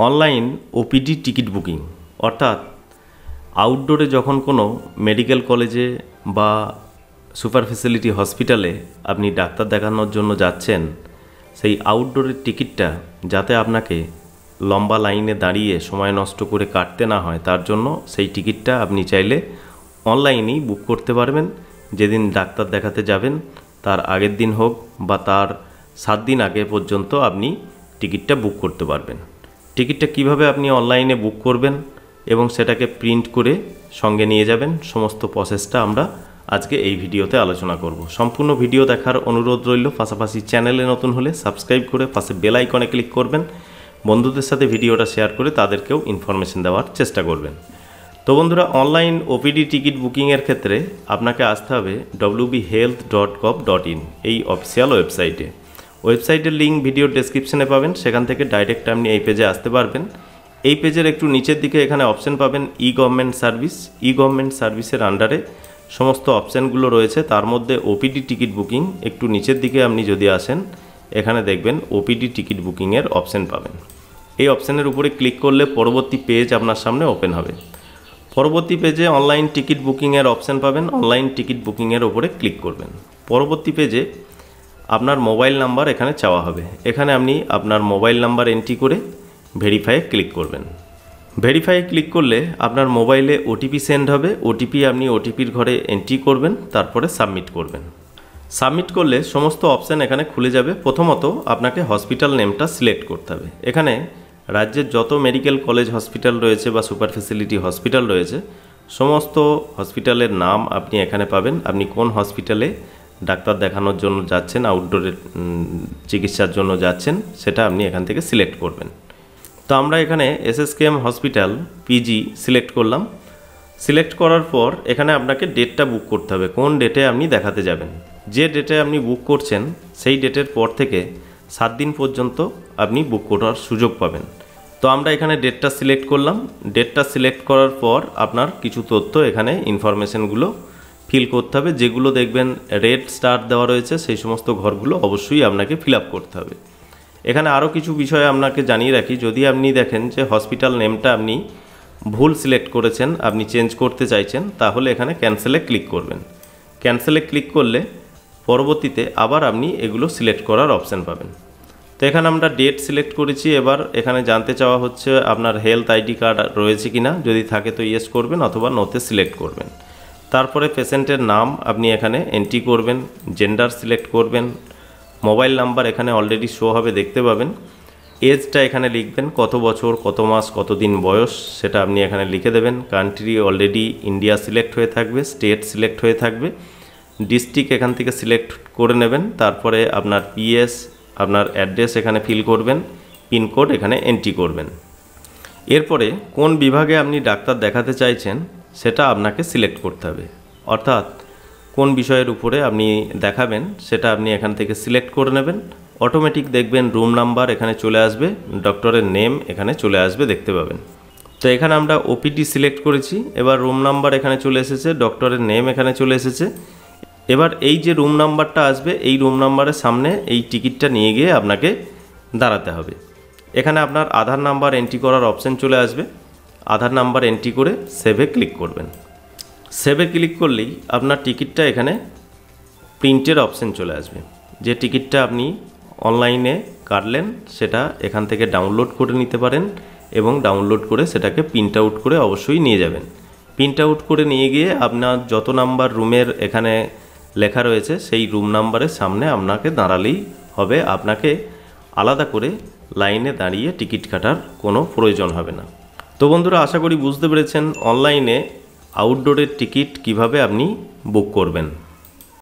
Online OPD ticket booking অর্থাৎ আউটডোরে যখন কোনো মেডিকেল কলেজে বা সুপার ফেসিলিটি হসপিটালে আপনি ডাক্তার দেখানোর জন্য যাচ্ছেন, সেই আউটডোরের টিকিটটা যাতে আপনাকে লম্বা লাইনে দাঁড়িয়ে সময় নষ্ট করে কাটতে না হয়, তার জন্য সেই টিকিটটা আপনি চাইলে অনলাইনেই বুক করতে পারবেন। যেদিন ডাক্তার দেখাতে যাবেন তার আগের দিন হোক বা তার 7 দিন আগে পর্যন্ত আপনি টিকিটটা বুক করতে পারবেন। টিকিটটা কিভাবে আপনি অনলাইনে বুক করবেন এবং সেটাকে প্রিন্ট করে সঙ্গে নিয়ে যাবেন, সমস্ত প্রসেসটা আমরা আজকে এই ভিডিওতে আলোচনা করব। সম্পূর্ণ ভিডিও দেখার অনুরোধ রইল। পাশাপাশি চ্যানেলে নতুন হলে সাবস্ক্রাইব করে পাশে বেল আইকনে ক্লিক করবেন। বন্ধুদের সাথে ভিডিওটা শেয়ার করে তাদেরকেও ইনফরমেশন দেওয়ার চেষ্টা করবেন। তো বন্ধুরা, অনলাইন ওপিডি টিকিট বুকিংয়ের ক্ষেত্রে আপনাকে আসতে হবে wbhealth.gov.in এই অফিসিয়াল ওয়েবসাইটে। ওয়েবসাইটের লিঙ্ক ভিডিও ডেসক্রিপশনে পাবেন, সেখান থেকে ডাইরেক্ট আপনি এই পেজে আসতে পারবেন। এই পেজের একটু নিচের দিকে এখানে অপশন পাবেন ই গভর্নমেন্ট সার্ভিস। ই গভর্নমেন্ট সার্ভিসের আন্ডারে সমস্ত অপশানগুলো রয়েছে, তার মধ্যে ওপিডি টিকিট বুকিং। একটু নিচের দিকে আপনি যদি আসেন, এখানে দেখবেন ওপিডি টিকিট বুকিংয়ের অপশান পাবেন। এই অপশানের উপরে ক্লিক করলে পরবর্তী পেজ আপনার সামনে ওপেন হবে। পরবর্তী পেজে অনলাইন টিকিট বুকিংয়ের অপশান পাবেন। অনলাইন টিকিট বুকিংয়ের ওপরে ক্লিক করবেন। পরবর্তী পেজে আপনার মোবাইল নাম্বার এখানে চাওয়া হবে। এখানে আপনি আপনার মোবাইল নাম্বার এন্ট্রি করে ভেরিফাইয়ে ক্লিক করবেন। ভেরিফাইয়ে ক্লিক করলে আপনার মোবাইলে ওটিপি সেন্ড হবে। আপনি ওটিপির ঘরে এন্ট্রি করবেন, তারপরে সাবমিট করবেন। সাবমিট করলে সমস্ত অপশান এখানে খুলে যাবে। প্রথমত আপনাকে হসপিটাল নেমটা সিলেক্ট করতে হবে। এখানে রাজ্যের যত মেডিকেল কলেজ হসপিটাল রয়েছে বা সুপার ফেসিলিটি হসপিটাল রয়েছে, সমস্ত হসপিটালের নাম আপনি এখানে পাবেন। আপনি কোন হসপিটালে ডাক্তার দেখানোর জন্য যাচ্ছেন, আউটডোরের চিকিৎসার জন্য যাচ্ছেন, সেটা আপনি এখান থেকে সিলেক্ট করবেন। তো আমরা এখানে SSKM হসপিটাল পিজি সিলেক্ট করলাম। সিলেক্ট করার পর এখানে আপনাকে ডেটটা বুক করতে হবে, কোন ডেটে আপনি দেখাতে যাবেন। যে ডেটে আপনি বুক করছেন সেই ডেটের পর থেকে 7 দিন পর্যন্ত আপনি বুক করার সুযোগ পাবেন। তো আমরা এখানে ডেটটা সিলেক্ট করলাম। ডেটটা সিলেক্ট করার পর আপনার কিছু তথ্য এখানে ইনফরমেশনগুলো ফিল করতে হবে। যেগুলো দেখবেন রেড স্টার দেওয়া রয়েছে, সেই সমস্ত ঘরগুলো অবশ্যই আপনাকে ফিল আপ করতে হবে। এখানে আরও কিছু বিষয় আপনাকে জানিয়ে রাখি। যদি আপনি দেখেন যে হসপিটাল নেমটা আপনি ভুল সিলেক্ট করেছেন, আপনি চেঞ্জ করতে চাইছেন, তাহলে এখানে ক্যান্সেলে ক্লিক করবেন। ক্যান্সেলে ক্লিক করলে পরবর্তীতে আবার আপনি এগুলো সিলেক্ট করার অপশান পাবেন। তো এখানে আমরা ডেট সিলেক্ট করেছি। এবার এখানে জানতে চাওয়া হচ্ছে আপনার হেলথ আইডি কার্ড রয়েছে কিনা। যদি থাকে তো ইয়েস করবেন অথবা নোতে সিলেক্ট করবেন। তারপরে পেশেন্টের নাম আপনি এখানে এন্ট্রি করবেন, জেন্ডার সিলেক্ট করবেন, মোবাইল নাম্বার এখানে অলরেডি শো হবে, দেখতে পাবেন। এজটা এখানে লিখবেন, কত বছর, কত মাস, কত দিন বয়স, সেটা আপনি এখানে লিখে দেবেন। কান্ট্রি অলরেডি ইন্ডিয়া সিলেক্ট হয়ে থাকবে, স্টেট সিলেক্ট হয়ে থাকবে, ডিস্ট্রিক্ট এখান থেকে সিলেক্ট করে নেবেন। তারপরে আপনার PS, আপনার অ্যাড্রেস এখানে ফিল করবেন, পিনকোড এখানে এন্ট্রি করবেন। এরপরে কোন বিভাগে আপনি ডাক্তার দেখাতে চাইছেন সেটা আপনাকে সিলেক্ট করতে হবে, অর্থাৎ কোন বিষয়ের উপরে আপনি দেখাবেন সেটা আপনি এখান থেকে সিলেক্ট করে নেবেন। অটোমেটিক দেখবেন রুম নাম্বার এখানে চলে আসবে, ডক্টরের নেম এখানে চলে আসবে, দেখতে পাবেন। তো এখানে আমরা ওপিডি সিলেক্ট করেছি। এবার রুম নাম্বার এখানে চলে এসেছে, ডক্টরের নেম এখানে চলে এসেছে। এবার এই যে রুম নাম্বারটা আসবে, এই রুম নাম্বারের সামনে এই টিকিটটা নিয়ে গিয়ে আপনাকে দাঁড়াতে হবে। এখানে আপনার আধার নাম্বার এন্ট্রি করার অপশান চলে আসবে। আধার নাম্বার এন্ট্রি করে সেভে ক্লিক করবেন। সেভে ক্লিক করলেই আপনার টিকিটটা এখানে প্রিন্টের অপশান চলে আসবে। যে টিকিটটা আপনি অনলাইনে কাটলেন সেটা এখান থেকে ডাউনলোড করে নিতে পারেন এবং ডাউনলোড করে সেটাকে প্রিন্ট আউট করে অবশ্যই নিয়ে যাবেন। প্রিন্ট আউট করে নিয়ে গিয়ে আপনার যত নাম্বার রুমের এখানে লেখা রয়েছে সেই রুম নাম্বারের সামনে আপনাকে দাঁড়ালেই হবে। আপনাকে আলাদা করে লাইনে দাঁড়িয়ে টিকিট কাটার কোনো প্রয়োজন হবে না। তো বন্ধুরা, আশা করি বুঝতে পেরেছেন অনলাইনে আউটডোরের টিকিট কিভাবে আপনি বুক করবেন।